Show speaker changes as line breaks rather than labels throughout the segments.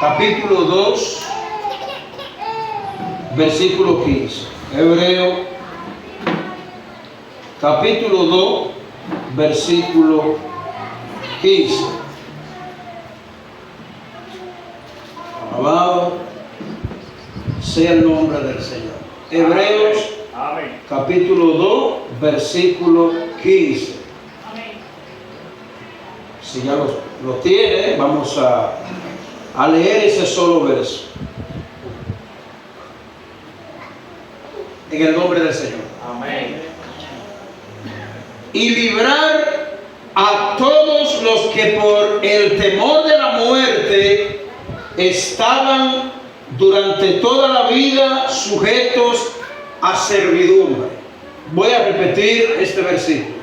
capítulo 2, versículo 15. Hebreo, capítulo 2, versículo 15. Alabado sea el nombre del Señor. Hebreos,
Amén.
capítulo 2, versículo 15.
Amén.
Si ya lo tiene, vamos a leer ese solo verso. En el nombre del Señor.
Amén.
Y librar a todos los que por el temor de la muerte estaban durante toda la vida sujetos a servidumbre. Voy a repetir este versículo.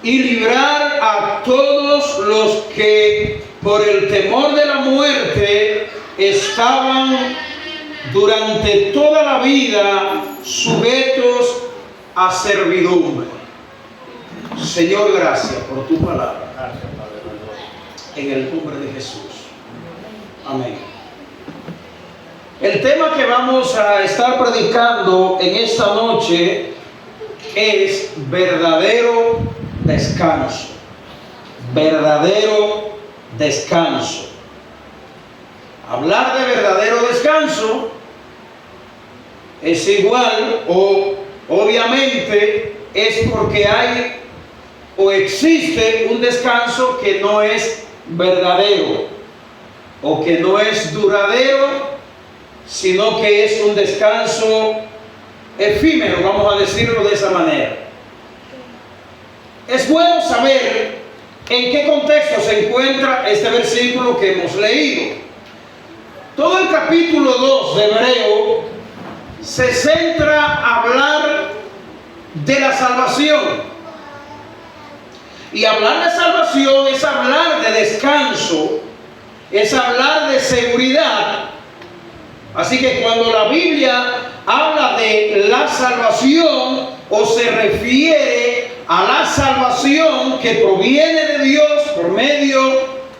Y librar a todos los que por el temor de la muerte estaban durante toda la vida sujetos a servidumbre. Señor, gracias por tu palabra.
Gracias, Padre.
En el nombre de Jesús. Amén. El tema que vamos a estar predicando en esta noche es verdadero descanso. Verdadero descanso. Hablar de verdadero descanso es igual o obviamente es porque hay o existe un descanso que no es verdadero o que no es duradero, sino que es un descanso efímero, vamos a decirlo de esa manera. Es bueno saber en qué contexto se encuentra este versículo que hemos leído. Todo el capítulo 2 de Hebreo se centra a hablar de la salvación. Y hablar de salvación es hablar de descanso, es hablar de seguridad. Así que cuando la Biblia habla de la salvación o se refiere a la salvación que proviene de Dios por medio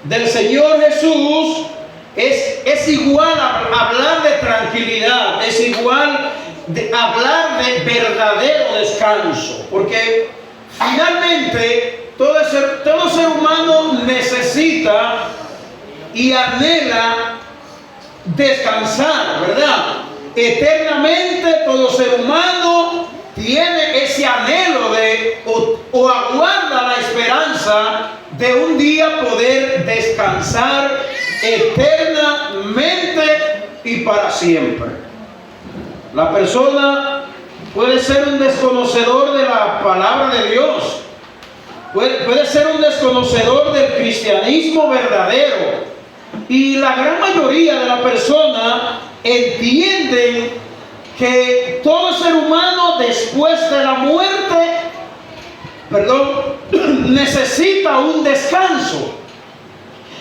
del Señor Jesús, es igual a hablar de tranquilidad, es igual a hablar de verdadero descanso, porque finalmente todo ser humano necesita y anhela descansar, ¿verdad? Eternamente todo ser humano tiene ese anhelo de o aguarda la esperanza de un día poder descansar eternamente y para siempre. La persona puede ser un desconocedor de la palabra de Dios, puede ser un desconocedor del cristianismo verdadero, y la gran mayoría de la persona entienden que todo ser humano después de la muerte, necesita un descanso.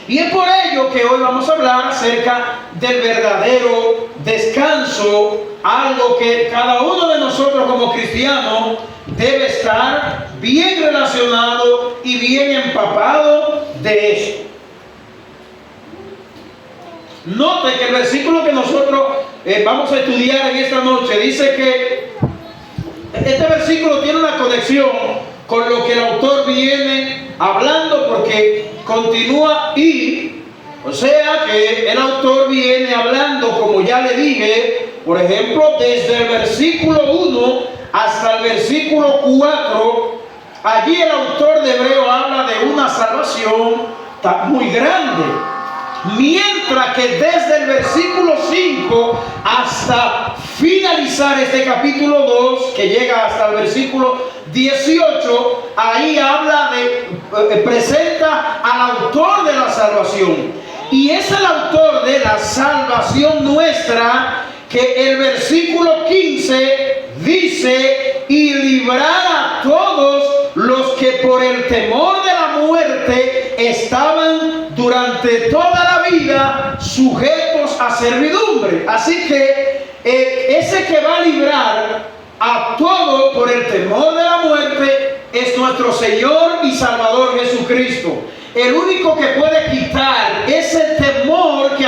Y es por ello que hoy vamos a hablar acerca del verdadero descanso, algo que cada uno de nosotros como cristianos debe estar bien relacionado y bien empapado de eso. Note que el versículo que nosotros vamos a estudiar en esta noche dice que este versículo tiene una conexión con lo que el autor viene hablando, porque continúa y, o sea que el autor viene hablando, como ya le dije, por ejemplo, desde el versículo 1 hasta el versículo 4, allí el autor de Hebreo habla de una salvación muy grande. Mientras que desde el versículo 5 hasta finalizar este capítulo 2, que llega hasta el versículo 18, ahí habla presenta al autor de la salvación. Y es el autor de la salvación nuestra que el versículo 15 dice: y librar a todos los que por el temor de la muerte estaban durante toda la vida sujetos a servidumbre. Así que ese que va a librar a todo por el temor de la muerte es nuestro Señor y Salvador Jesucristo. El único que puede quitar ese temor que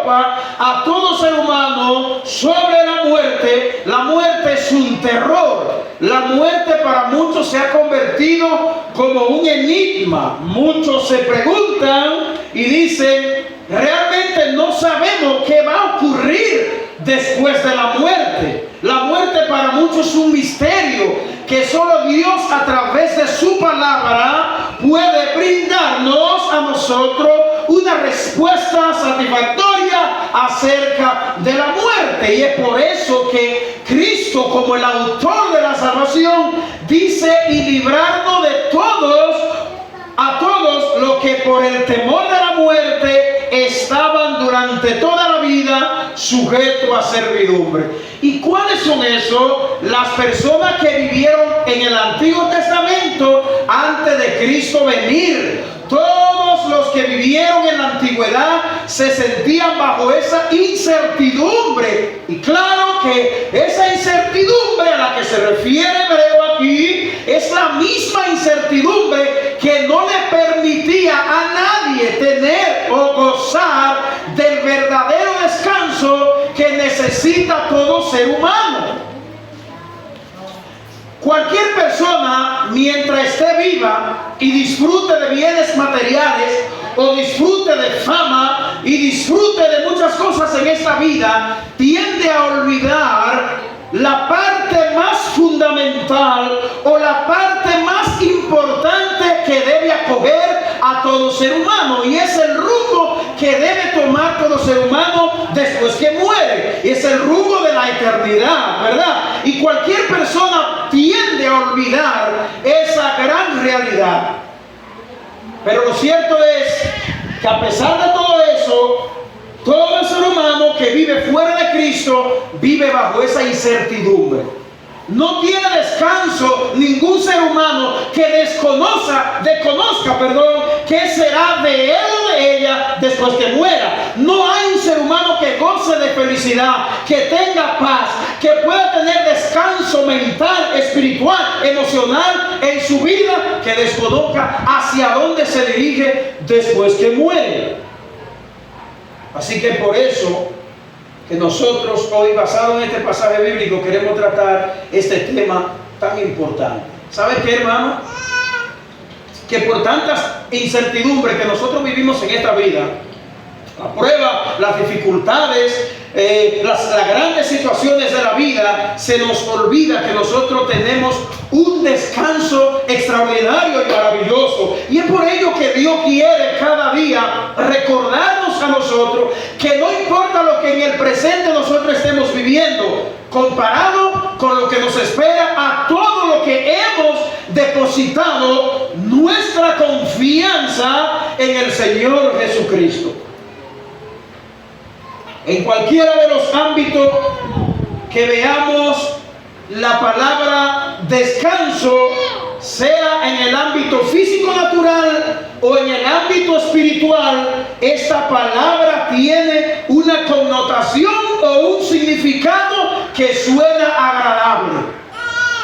arropa a todo ser humano sobre la muerte. La muerte es un terror. La muerte para muchos se ha convertido como un enigma. Muchos se preguntan y dicen, realmente no sabemos qué va a ocurrir después de la muerte. La muerte para muchos es un misterio que solo Dios a través de su palabra puede brindarnos a nosotros una respuesta satisfactoria acerca de la muerte. Y es por eso que Cristo, como el autor de la salvación, dice: y librarnos de todos, a todos los que por el temor de la muerte estaban durante toda la vida sujetos a servidumbre. ¿Y cuáles son esos? Las personas que vivieron en el Antiguo Testamento antes de Cristo venir. Todos los que vivieron en la antigüedad se sentían bajo esa incertidumbre. Y claro que esa incertidumbre a la que se refiere Hebreo aquí es la misma incertidumbre que no le permitía a nadie tener o gozar del verdadero descanso que necesita todo ser humano. Cualquier persona, mientras esté viva y disfrute de bienes materiales o disfrute de fama y disfrute de muchas cosas en esta vida, tiende a olvidar la parte más fundamental o la parte más importante que debe acoger a todo ser humano, y es el rumbo que debe tomar todo ser humano después que muere. Es el rumbo de la eternidad, ¿verdad? Y cualquier persona tiende a olvidar esa gran realidad. Pero lo cierto es que a pesar de todo eso, todo el ser humano que vive fuera de Cristo vive bajo esa incertidumbre. No tiene descanso ningún ser humano que desconozca, qué será de él o de ella después que muera. No hay un ser humano que goce de felicidad, que tenga paz, que pueda tener descanso mental, espiritual, emocional en su vida, que desconozca hacia dónde se dirige después que muere. Así que por eso que nosotros hoy, basado en este pasaje bíblico, queremos tratar este tema tan importante. ¿Sabe qué, hermano? Que por tantas incertidumbres que nosotros vivimos en esta vida, la prueba, las dificultades, las grandes situaciones de la vida, se nos olvida que nosotros tenemos un descanso extraordinario y maravilloso. Y es por ello que Dios quiere cada día recordarnos a nosotros que no importa lo que en el presente nosotros estemos viviendo, comparado con lo que nos espera, a todo lo que hemos depositado nuestra confianza en el Señor Jesucristo. En cualquiera de los ámbitos que veamos la palabra descanso, sea en el ámbito físico natural o en el ámbito espiritual, esta palabra tiene una connotación o un significado que suena agradable.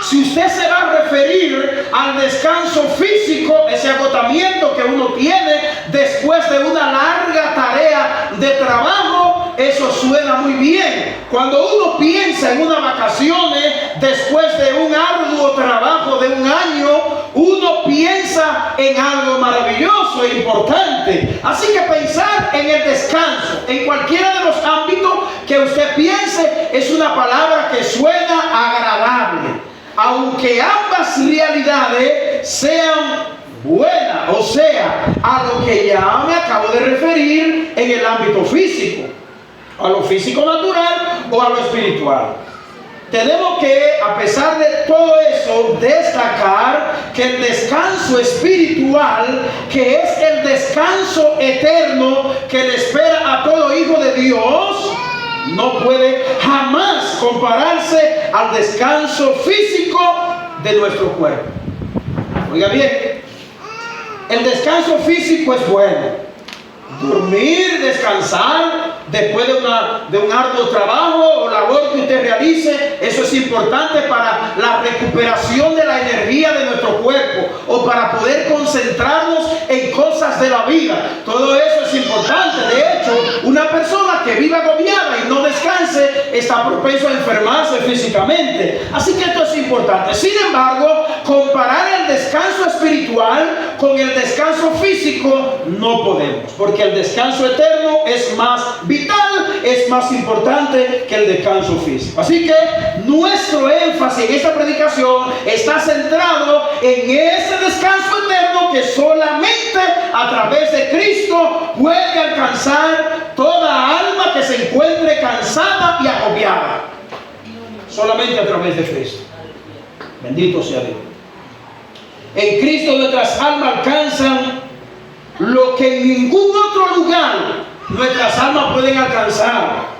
Si usted se va a referir al descanso físico, ese agotamiento que uno tiene después de una larga tarea de trabajo, eso suena muy bien. Cuando uno piensa en unas vacaciones después de un arduo trabajo de un año, uno piensa en algo maravilloso e importante. Así que pensar en el descanso, en cualquiera de los ámbitos que usted piense, es una palabra que suena agradable. Aunque ambas realidades sean buenas, o sea, a lo que ya me acabo de referir en el ámbito físico, a lo físico natural o a lo espiritual. Tenemos que, a pesar de todo eso, destacar que el descanso espiritual, que es el descanso eterno que le espera a todo hijo de Dios, no puede jamás compararse al descanso físico de nuestro cuerpo. Oiga bien, el descanso físico es bueno. Dormir, descansar después de un arduo trabajo o labor que usted realice, eso es importante para la recuperación de la energía de nuestro cuerpo o para poder concentrarnos en cosas de la vida. Todo eso es importante. De hecho, una persona que está propenso a enfermarse físicamente. Así que esto es importante. Sin embargo, comparar el descanso espiritual con el descanso físico no podemos, porque el descanso eterno es más vital, es más importante que el descanso físico. Así que nuestro énfasis en esta predicación está centrado en ese descanso eterno que solamente a través de Cristo puede alcanzar toda alma que se encuentre cansada y agobiada. Solamente a través de Cristo. Bendito sea Dios. En Cristo nuestras almas alcanzan lo que en ningún otro lugar nuestras almas pueden alcanzar.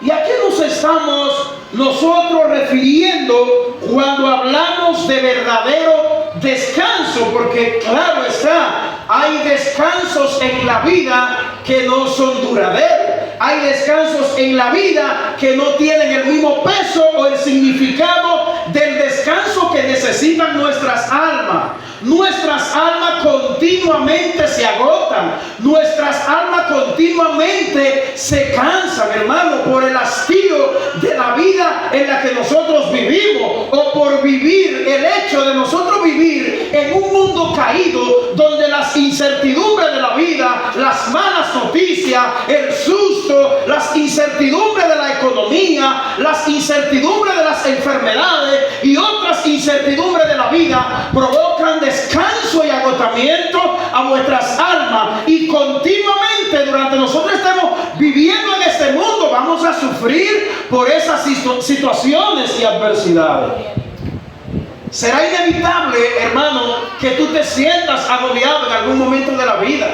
¿Y a qué nos estamos nosotros refiriendo cuando hablamos de verdadero descanso? Porque claro está, hay descansos en la vida que no son duraderos. Hay descansos en la vida que no tienen el mismo peso o el significado del descanso que necesitan nuestras almas. Nuestras almas continuamente se agotan. Nuestras almas continuamente se cansan, hermano, por el hastío de la vida en la que nosotros vivimos, o por vivir, el hecho de nosotros vivir en un mundo caído donde las incertidumbres de la vida, las malas noticias, el susto, las incertidumbres de la economía, las incertidumbres de las enfermedades y otras incertidumbres de la vida provocan descanso y agotamiento a vuestras almas, y continuamente durante nosotros estemos viviendo en este mundo vamos a sufrir por esas situaciones y adversidades. Será inevitable, hermano, que tú te sientas agobiado en algún momento de la vida.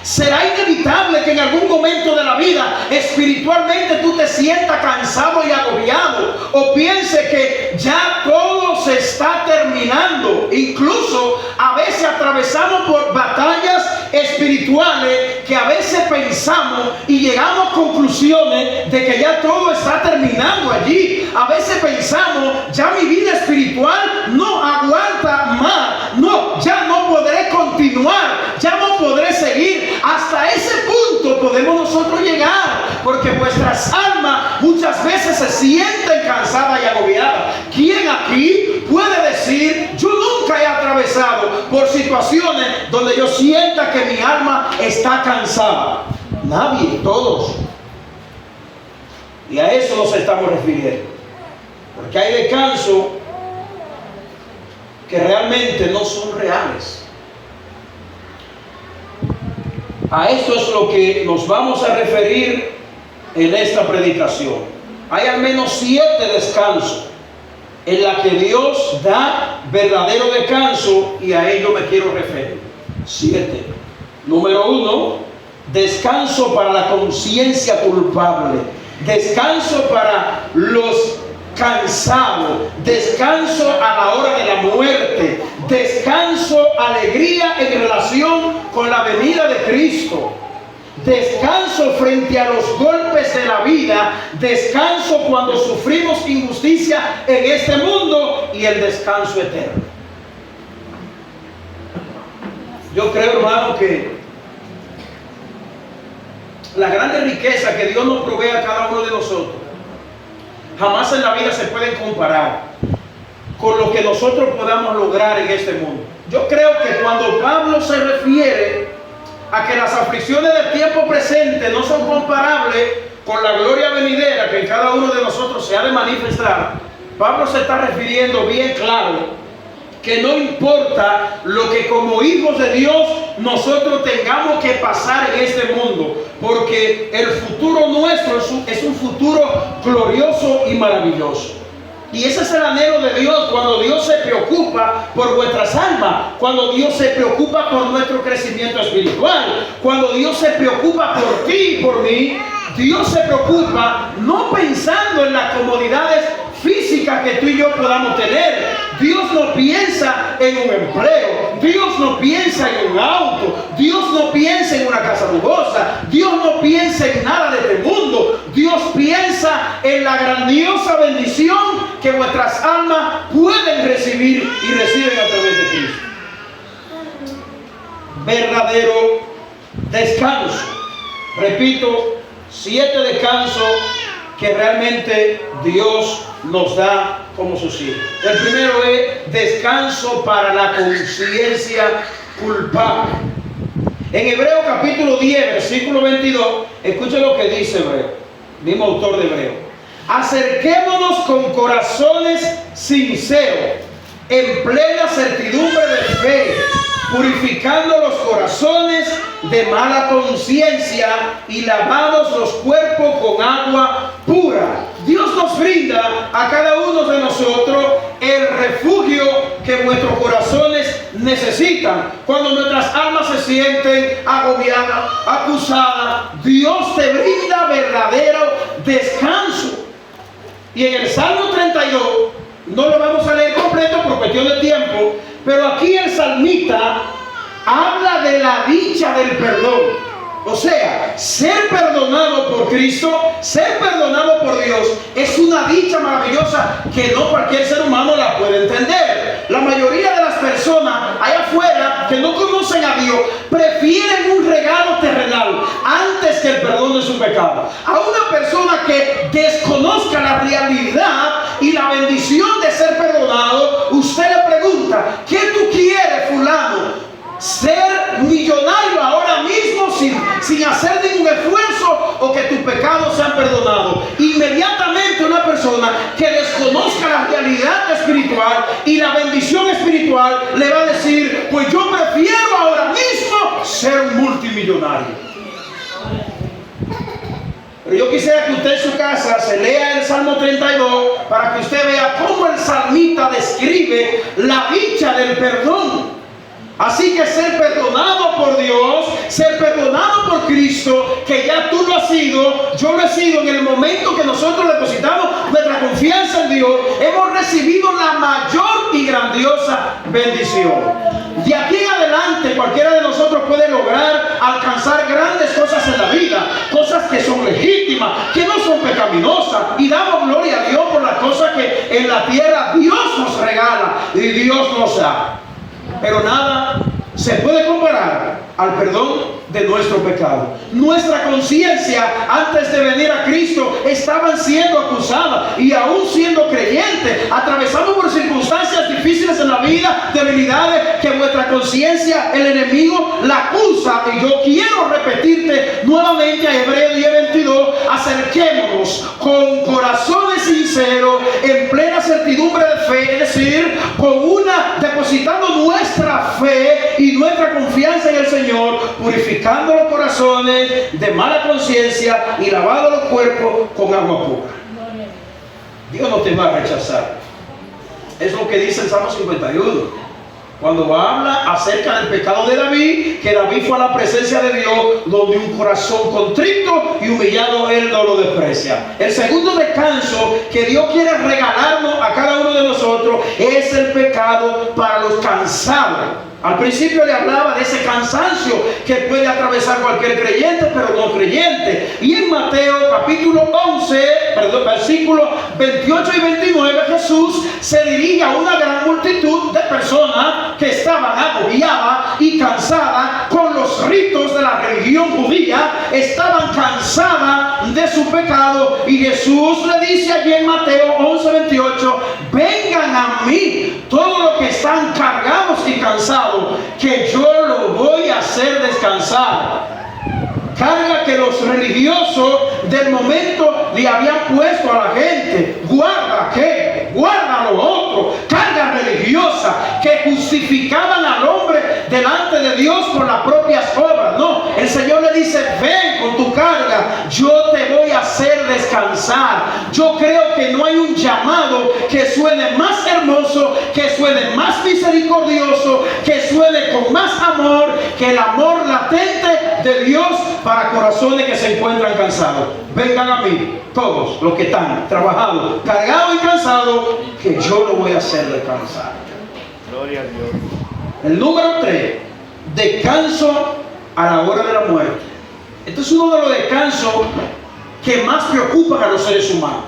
Será inevitable que en algún momento de la vida espiritualmente tú te sientas cansado y agobiado, o piense que ya todo se está terminando. Incluso a veces atravesamos por batallas espirituales que a veces pensamos y llegamos a conclusiones de que ya todo está terminando allí. A veces pensamos, ya mi vida espiritual no aguanta más, no, ya no podré continuar, ya no podré seguir. Hasta ese punto podemos nosotros llegar, porque vuestras almas muchas veces se sienten cansadas y agobiadas. ¿Quién aquí puede decir, yo nunca he atravesado por situaciones donde yo sienta que mi alma está cansada? Nadie, todos. Y a eso nos estamos refiriendo, porque hay descansos que realmente no son reales. A esto es lo que nos vamos a referir en esta predicación. Hay al menos 7 descansos en la que Dios da verdadero descanso, y a ello me quiero referir. 7. Número 1, descanso para la conciencia culpable, descanso para los cansados, descanso a la hora de la muerte, descanso, alegría en relación con la venida de Cristo, descanso frente a los golpes de la vida, descanso cuando sufrimos injusticia en este mundo, y el descanso eterno. Yo creo, hermano, que la grande riqueza que Dios nos provee a cada uno de nosotros jamás en la vida se pueden comparar con lo que nosotros podamos lograr en este mundo. Yo creo que cuando Pablo se refiere a que las aflicciones del tiempo presente no son comparables con la gloria venidera que en cada uno de nosotros se ha de manifestar, Pablo se está refiriendo bien claro que no importa lo que como hijos de Dios nosotros tengamos que pasar en este mundo, porque el futuro nuestro es un futuro glorioso y maravilloso. Y ese es el anhelo de Dios cuando Dios se preocupa por vuestras almas, cuando Dios se preocupa por nuestro crecimiento espiritual, cuando Dios se preocupa por ti y por mí. Dios se preocupa no pensando en las comodidades físicas que tú y yo podamos tener. Dios no piensa en un empleo, Dios no piensa en un auto, Dios no piensa en una casa lujosa, Dios no piensa en nada de este mundo. Dios piensa en la grandiosa bendición que vuestras almas pueden recibir y reciben a través de Cristo. Verdadero descanso. Repito, 7 descansos que realmente Dios nos da como sus hijos. El primero es descanso para la conciencia culpable. En Hebreo capítulo 10, versículo 22, escuchen lo que dice Hebreo, mismo autor de Hebreo. Acerquémonos con corazones sinceros, en plena certidumbre de fe, purificando los corazones de mala conciencia y lavados los cuerpos con agua pura. Dios nos brinda a cada uno de nosotros el refugio que nuestros corazones necesitan. Cuando nuestras almas se sienten agobiadas, acusadas, Dios te brinda verdadero descanso. Y en el Salmo 32, no lo vamos a leer completo por cuestión de tiempo, pero aquí el salmista habla de la dicha del perdón. O sea, ser perdonado por Cristo, ser perdonado por Dios, es una dicha maravillosa que no cualquier ser humano la puede entender. La mayoría de las personas allá afuera que no conocen a Dios prefieren un regalo terrenal antes que el perdón de su pecado. A una persona que desconozca la realidad y la bendición de ser perdonado, usted le pregunta: ¿qué tú quieres, fulano? ¿Ser millonario ahora mismo sin hacer ningún esfuerzo, o que tus pecados sean perdonados? Inmediatamente una persona que desconozca la realidad espiritual y la bendición espiritual le va a decir: pues yo prefiero ahora mismo ser un multimillonario. Pero yo quisiera que usted en su casa se lea el Salmo 32 para que usted vea cómo el salmista describe la dicha del perdón. Así que ser perdonado por Dios, ser perdonado por Cristo, que ya tú lo has sido, yo lo he sido en el momento que nosotros depositamos nuestra confianza en Dios, hemos recibido la mayor y grandiosa bendición. De aquí en adelante cualquiera de nosotros puede lograr alcanzar grandes cosas en la vida, cosas que son legítimas, que no son pecaminosas, y damos gloria a Dios por las cosas que en la tierra Dios nos regala y Dios nos da. Pero nada se puede comparar al perdón de nuestro pecado. Nuestra conciencia antes de venir a Cristo estaban siendo acusadas, y aún siendo creyentes atravesamos por circunstancias difíciles en la vida, debilidades que nuestra conciencia, el enemigo, la acusa. Y yo quiero repetirte nuevamente a Hebreos 10:22: acerquémonos con corazones sinceros, en plena certidumbre de fe, es decir, depositando nuestra fe y nuestra confianza en el Señor, purificando los corazones de mala conciencia y lavando los cuerpos con agua pura. Dios no te va a rechazar. Es lo que dice el Salmo 51. Cuando habla acerca del pecado de David, que David fue a la presencia de Dios, donde un corazón contrito y humillado él no lo desprecia. El segundo descanso que Dios quiere regalarnos a cada uno de nosotros es el pecado para los cansados. Al principio le hablaba de ese cansancio que puede atravesar cualquier creyente, pero no creyente. Y en Mateo capítulo 11, versículos 28 y 29, Jesús se dirige a una gran multitud de personas que estaban agobiadas y cansadas con los ritos de la religión judía, estaban cansadas de su pecado. Y Jesús le dice allí en Mateo 11, 28: vengan a mí todos los que están cargados y cansados, que yo lo voy a hacer descansar. Carga que los religiosos del momento le habían puesto a la gente. Guarda qué, guarda lo otro. Carga religiosa que justificaban al hombre delante de Dios por las propias obras. No, el Señor le dice: ven con tu carga, yo te voy a hacer descansar. Yo creo que no hay un llamado que suene más hermoso, que suene más misericordioso, que suene con más amor que el amor latente de Dios para corazones que se encuentran cansados. Vengan a mí todos los que están trabajados, cargados y cansados, que yo lo voy a hacer descansar.
Gloria a Dios.
El número 3, descanso a la hora de la muerte. Este es uno de los descansos que más preocupan a los seres humanos.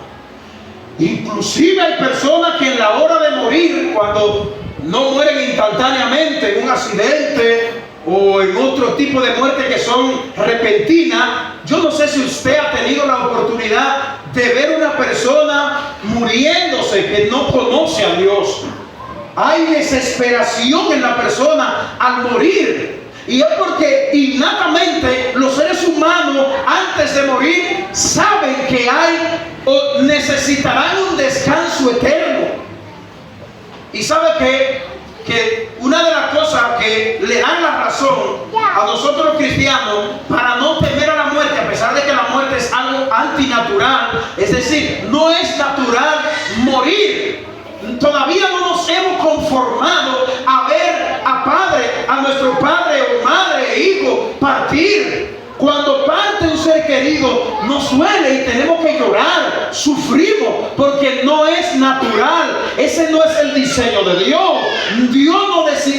Inclusive hay personas que en la hora de morir, cuando no mueren instantáneamente en un accidente o en otro tipo de muerte que son repentinas, yo no sé si usted ha tenido la oportunidad de ver una persona muriéndose que no conoce a Dios. Hay desesperación en la persona al morir. Y es porque innatamente los seres humanos antes de morir saben que hay o necesitarán un descanso eterno. Y sabe que una de las cosas que le dan la razón a nosotros los cristianos para no temer a la muerte, a pesar de que la muerte es algo antinatural, es decir, no es natural morir. Todavía no nos hemos conformado a ver a nuestro padre o madre e hijo partir. Cuando parte un ser querido nos duele y tenemos que llorar, sufrimos porque no es natural. Ese no es el diseño de Dios. Dios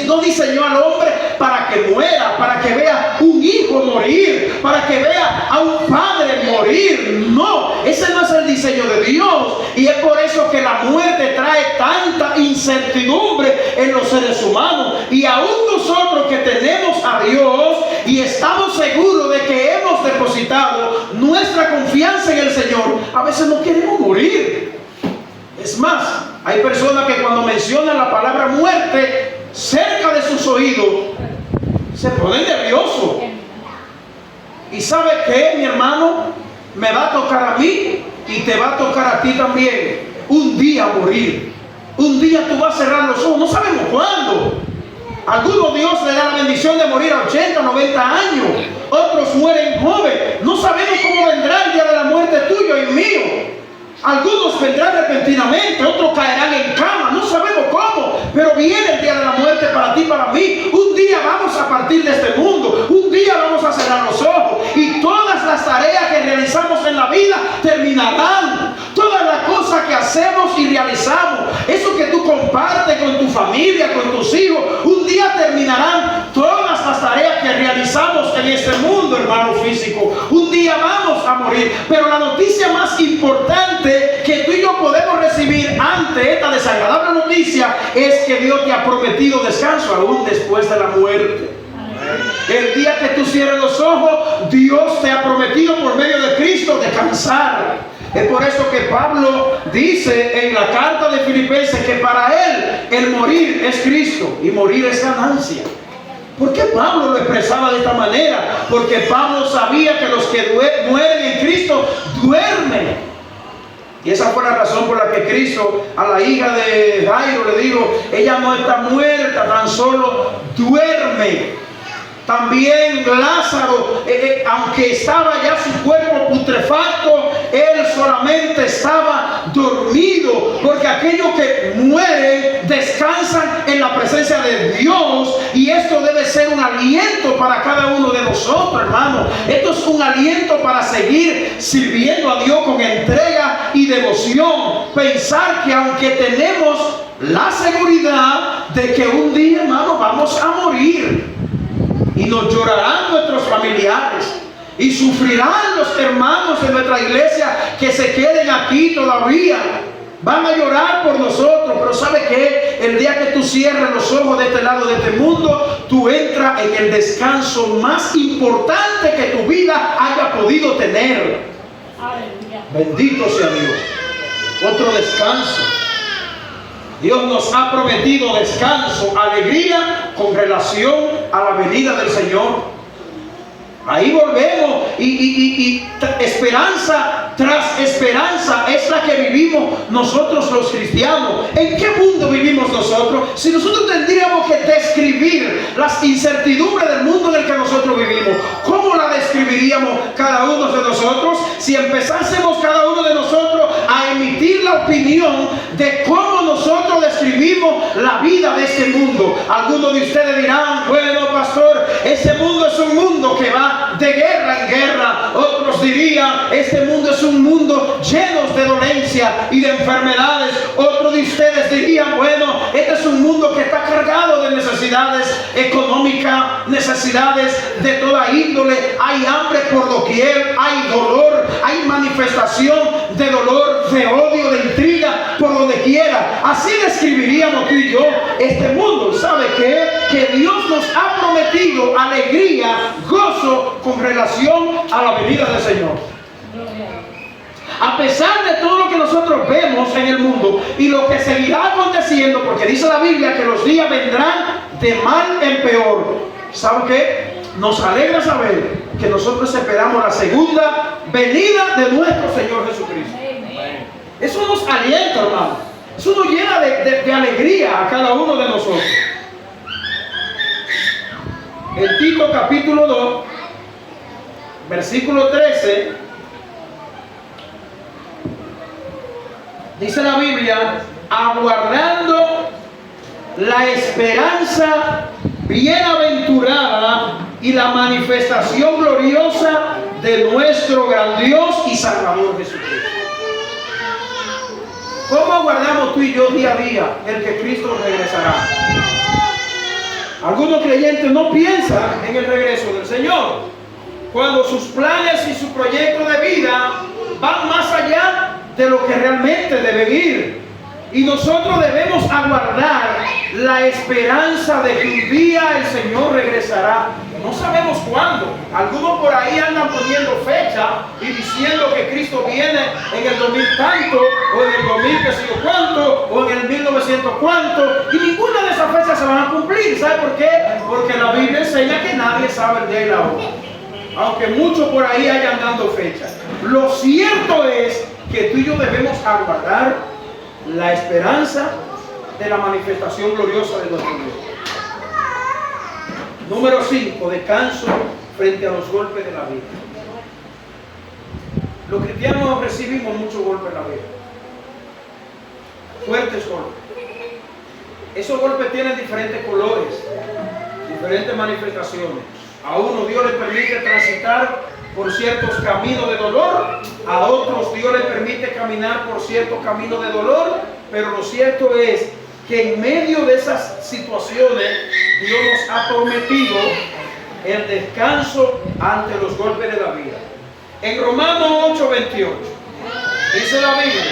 no diseñó al hombre para que muera, para que vea un hijo morir, para que vea a un padre morir. No, ese no es el diseño de Dios. Y es por eso que la muerte trae tanta incertidumbre en los seres humanos. Y aún nosotros que tenemos a Dios y estamos seguros de que hemos depositado nuestra confianza en el Señor, a veces no queremos morir. Es más, hay personas que cuando mencionan la palabra muerte cerca de sus oídos se ponen nerviosos. Y ¿sabe qué, mi hermano? Me va a tocar a mí y te va a tocar a ti también un día morir. Un día tú vas a cerrar los ojos, no sabemos cuándo. Algunos Dios le da la bendición de morir a 80, 90 años. Otros mueren jóvenes. No sabemos cómo vendrá el día de la muerte tuyo y mío. Algunos vendrán repentinamente, otros caerán en cama, no sabemos cómo, pero viene el día de la muerte para ti, para mí. Un día vamos a partir de este mundo, un día vamos a cerrar los ojos y todas las tareas que realizamos en la vida terminarán. Todas las cosas que hacemos y realizamos, eso que tú compartes con tu familia, con tus hijos, un día terminarán. Todas las tareas que realizamos en este mundo, hermano físico, un día vamos a morir. Pero la noticia más importante que tú y yo podemos recibir ante esta desagradable noticia es que Dios te ha prometido descanso aún después de la muerte. El día que tú cierres los ojos, Dios te ha prometido por medio de Cristo descansar. Es por eso que Pablo dice en la carta de Filipenses que para él el morir es Cristo y morir es ganancia. ¿Por qué Pablo lo expresaba de esta manera? Porque Pablo sabía que los que mueren en Cristo duermen. Y esa fue la razón por la que Cristo a la hija de Jairo le dijo: ella no está muerta, tan solo duerme. También Lázaro, aunque estaba ya su cuerpo putrefacto, él solamente estaba dormido, porque aquellos que mueren descansan en la presencia de Dios, y esto debe ser un aliento para cada uno de nosotros, hermano. Esto es un aliento para seguir sirviendo a Dios con entrega y devoción. Pensar que aunque tenemos la seguridad de que un día, hermano, vamos a morir, y nos llorarán nuestros familiares, y sufrirán los hermanos de nuestra iglesia que se queden aquí todavía. Van a llorar por nosotros, pero ¿sabe qué? El día que tú cierres los ojos de este lado de este mundo, tú entras en el descanso más importante que tu vida haya podido tener. Aleluya. Bendito sea Dios. Otro descanso. Dios nos ha prometido descanso, alegría con relación a la venida del Señor. Ahí volvemos y esperanza tras esperanza es la que vivimos nosotros los cristianos. ¿En qué mundo vivimos nosotros? Si nosotros tendríamos que describir las incertidumbres del mundo en el que nosotros vivimos, ¿cómo la describiríamos cada uno de nosotros? Si empezásemos cada uno de nosotros a emitir la opinión de cómo nosotros describimos la vida de este mundo, algunos de ustedes dirán: bueno, pastor, este mundo es un mundo que va de guerra en guerra. Otros dirían: este mundo es un mundo lleno de dolencia y de enfermedades. Otros de ustedes dirían: bueno, este es un mundo que está cargado de necesidades económicas, necesidades de toda índole. Hay hambre por doquier, hay dolor, hay manifestación de dolor, de odio, de intriga por donde quiera. Así describiríamos tú y yo este mundo. ¿Sabe qué? Que Dios nos ha prometido alegría, gozo con relación a la venida del Señor. A pesar de todo lo que nosotros vemos en el mundo y lo que seguirá aconteciendo, porque dice la Biblia que los días vendrán de mal en peor. ¿Saben qué? Nos alegra saber que nosotros esperamos la segunda venida de nuestro Señor Jesucristo. Eso nos alienta, hermano. Eso nos llena de alegría a cada uno de nosotros. En Tito capítulo 2, versículo 13, dice la Biblia, aguardando la esperanza bienaventurada y la manifestación gloriosa de nuestro gran Dios y Salvador Jesucristo. ¿Cómo aguardamos tú y yo día a día el que Cristo regresará? Algunos creyentes no piensan en el regreso del Señor, cuando sus planes y su proyecto de vida van más allá de lo que realmente deben ir. Y nosotros debemos aguardar la esperanza de que un día el Señor regresará. No sabemos cuándo. Algunos por ahí andan poniendo fecha y diciendo que Cristo viene en el 2000 tanto, o en el 2000 que sé yo cuánto, o en el 1900 cuánto. Y ninguna de esas fechas se van a cumplir. ¿Sabe por qué? Porque la Biblia enseña que nadie sabe el día y la hora. Aunque muchos por ahí hayan dando fechas. Lo cierto es que tú y yo debemos aguardar la esperanza de la manifestación gloriosa de nuestro Dios. Número 5, descanso frente a los golpes de la vida. Los cristianos recibimos muchos golpes en la vida. Fuertes golpes. Esos golpes tienen diferentes colores, diferentes manifestaciones. A uno Dios le permite transitar por ciertos caminos de dolor, a otros Dios les permite caminar por ciertos caminos de dolor, pero lo cierto es que en medio de esas situaciones Dios nos ha prometido el descanso ante los golpes de la vida. En Romanos 8:28 dice la Biblia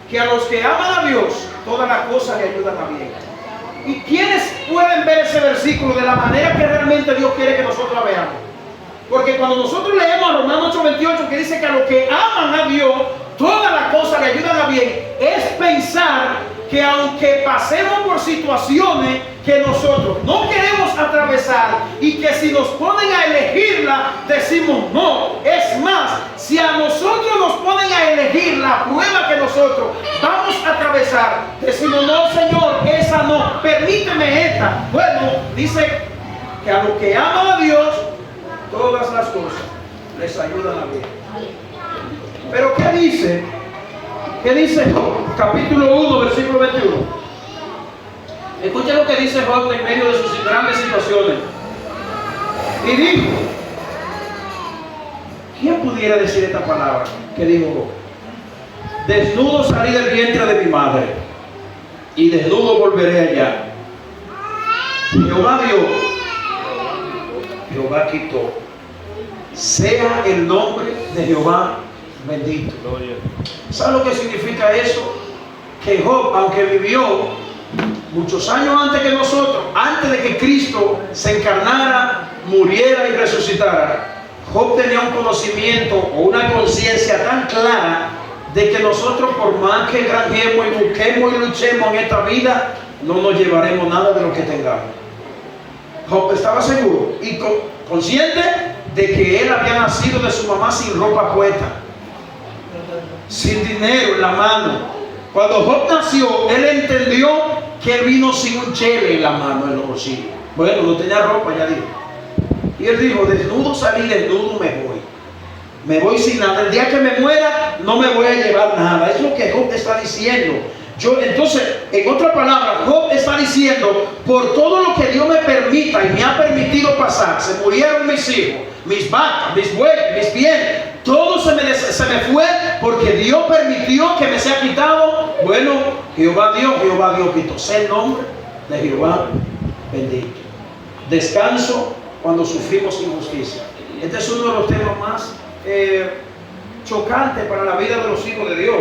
que a los que aman a Dios todas las cosas le ayudan a bien. ¿Y quiénes pueden ver ese versículo de la manera que realmente Dios quiere que nosotros la veamos? Porque cuando nosotros leemos a Romanos 8:28 que dice que a los que aman a Dios todas las cosas le ayudan a bien, es pensar que aunque pasemos por situaciones que nosotros no queremos atravesar y que si nos ponen a elegirla decimos no, es más, si a nosotros nos ponen a elegir la prueba que nosotros vamos a atravesar, decimos no Señor, esa no, permíteme esta. Bueno, dice que a los que aman a Dios todas las cosas les ayudan a bien. Pero ¿qué dice? ¿Qué dice Job? Capítulo 1, versículo 21. Escuchen lo que dice Job en medio de sus grandes situaciones. Y dijo, ¿quién pudiera decir esta palabra que dijo Job? Desnudo salí del vientre de mi madre y desnudo volveré allá. Jehová dio, Jehová quitó. Sea el nombre de Jehová bendito. ¿Sabe lo que significa eso? Que Job, aunque vivió muchos años antes que nosotros, antes de que Cristo se encarnara, muriera y resucitara, Job tenía un conocimiento o una conciencia tan clara de que nosotros, por más que granjemos y busquemos y luchemos en esta vida, no nos llevaremos nada de lo que tengamos. Job estaba seguro y consciente de que él había nacido de su mamá sin ropa puesta, sin dinero en la mano. Cuando Job nació, él entendió que él vino sin un chele en la mano, en los bolsillos. Bueno, no tenía ropa, ya dijo. Y él dijo, desnudo salí, desnudo me voy. Me voy sin nada. El día que me muera, no me voy a llevar nada. Es lo que Job está diciendo. Entonces, en otra palabra, Job está diciendo, por todo lo que Dios me permita y me ha permitido pasar, se murieron mis hijos, mis vacas, mis bueyes, mis bienes, todo se me fue porque Dios permitió que me sea quitado. Bueno, Jehová Dios quitó. Sea el nombre de Jehová bendito. Descanso cuando sufrimos injusticia. Este es uno de los temas más chocantes para la vida de los hijos de Dios.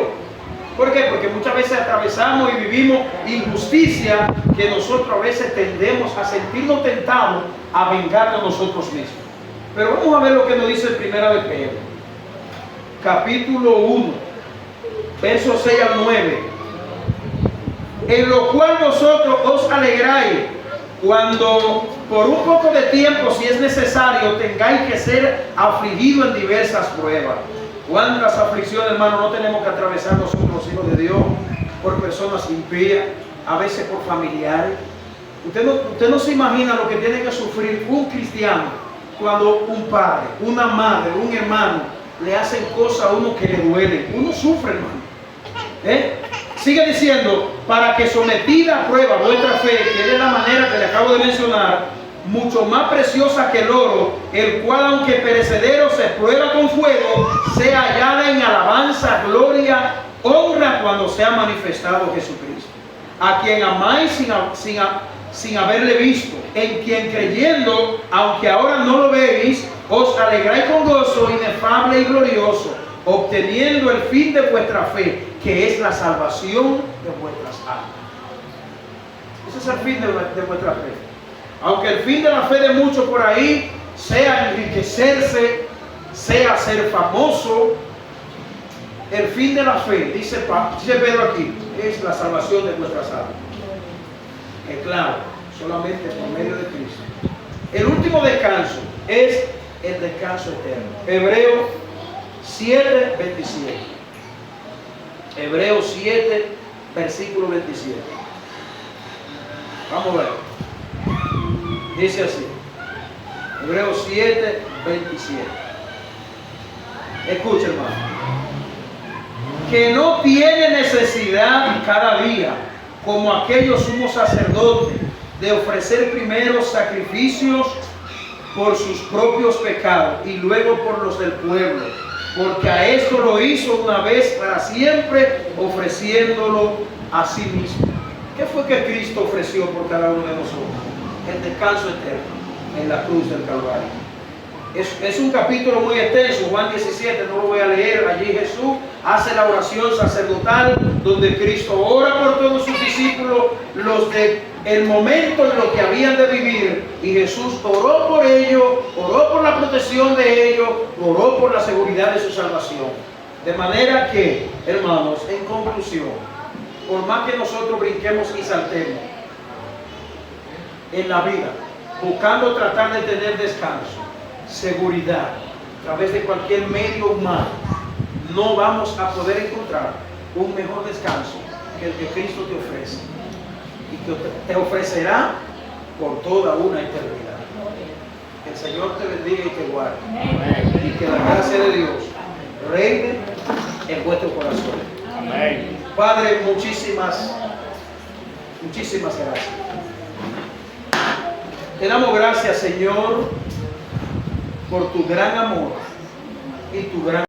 ¿Por qué? Porque muchas veces atravesamos y vivimos injusticia que nosotros a veces tendemos a sentirnos tentados a vengar de nosotros mismos. Pero vamos a ver lo que nos dice en Primera de Pedro, capítulo 1, versos 6 al 9. En lo cual vosotros os alegráis cuando por un poco de tiempo, si es necesario, tengáis que ser afligidos en diversas pruebas. ¿Cuántas aflicciones, hermano, no tenemos que atravesar nosotros, los hijos de Dios, por personas impías, a veces por familiares? Usted no se imagina lo que tiene que sufrir un cristiano cuando un padre, una madre, un hermano le hacen cosas a uno que le duele. Uno sufre, hermano. Sigue diciendo, para que sometida a prueba vuestra fe, que es de la manera que le acabo de mencionar, mucho más preciosa que el oro, el cual aunque perecedero se prueba con fuego, sea hallada en alabanza, gloria, honra cuando sea manifestado Jesucristo, a quien amáis sin haberle visto, en quien creyendo, aunque ahora no lo veis, os alegráis con gozo inefable y glorioso, obteniendo el fin de vuestra fe, que es la salvación de vuestras almas. Ese es el fin de vuestra fe. Aunque el fin de la fe de muchos por ahí sea enriquecerse, sea ser famoso, el fin de la fe, dice Pedro aquí, es la salvación de vuestras almas. Es claro, solamente por medio de Cristo. El último descanso es el descanso eterno. Hebreos 7, 27. Hebreos 7, versículo 27. Vamos a ver. Dice así. Hebreos 7, 27. Escucha, hermano. Que no tiene necesidad cada día, como aquellos sumos sacerdotes, de ofrecer primero sacrificios por sus propios pecados y luego por los del pueblo, porque a esto lo hizo una vez para siempre, ofreciéndolo a sí mismo. ¿Qué fue que Cristo ofreció por cada uno de nosotros? El descanso eterno en la cruz del Calvario. Es un capítulo muy extenso, Juan 17, no lo voy a leer. Allí Jesús hace la oración sacerdotal donde Cristo ora por todos sus discípulos, los de el momento en lo que habían de vivir, y Jesús oró por ellos, oró por la protección de ellos, oró por la seguridad de su salvación. De manera que, hermanos, en conclusión, por más que nosotros brinquemos y saltemos en la vida, buscando tratar de tener descanso, seguridad, a través de cualquier medio humano, no vamos a poder encontrar un mejor descanso que el que Cristo te ofrece y que te ofrecerá por toda una eternidad. Que el Señor te bendiga y te guarde. Amén. Y que la gracia de Dios reine en vuestro corazón. Amén. Padre, muchísimas gracias. Te damos gracias, Señor, por tu gran amor y tu gran